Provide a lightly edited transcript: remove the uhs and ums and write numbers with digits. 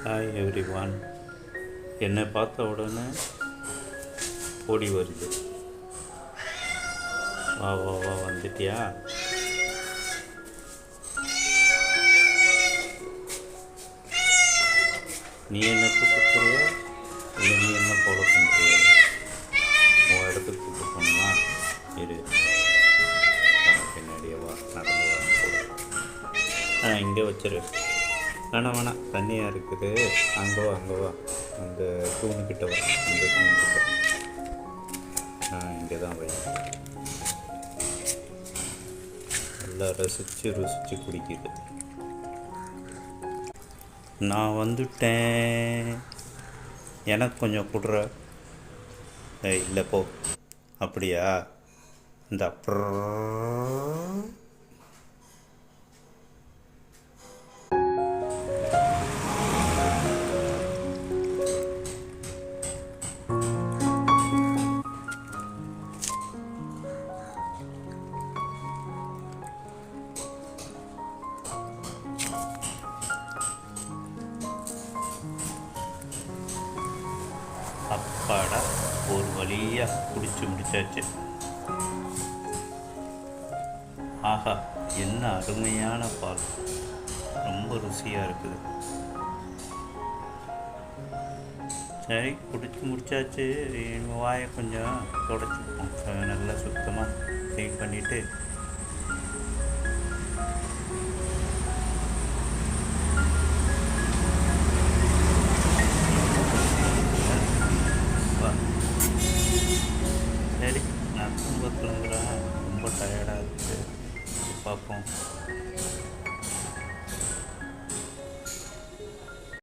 Hi everyone. என்னை பார்த்த உடனே ஓடி வருது. வா வா வா, வந்துட்டியா? நீ என்ன கூப்பிட்டுறியா இல்லை நீ என்ன ஃபாலோ பண்ணுறியா? உன் இடத்துக்கு கூப்பிட்டு போகணுமா? இரு, பின்னாடியே வா, நடந்து வா கூட. இங்கே வச்சிரு. வேணாம், தண்ணியாக இருக்குது. அங்கே வா, அந்த தூணுக்கிட்ட வா, அந்த தூணுக்கிட்ட. இங்கே தான் வை. நல்லா ருசித்து குடிக்குது. நான் வந்துட்டேன், எனக்கு கொஞ்சம் கொடுற. இல்லை போ. அப்படியா? இந்த அப்பாடா, ஒரு வழியாக குடிச்சு முடிச்சாச்சு. ஆஹா, என்ன அருமையான பால்! ரொம்ப ருசியாக இருக்குது. சரி, குடிச்சு முடிச்சாச்சு. வாயை கொஞ்சம் தொடச்சிப்போம். நல்லா சுத்தமாக க்ளீன் பண்ணிவிட்டு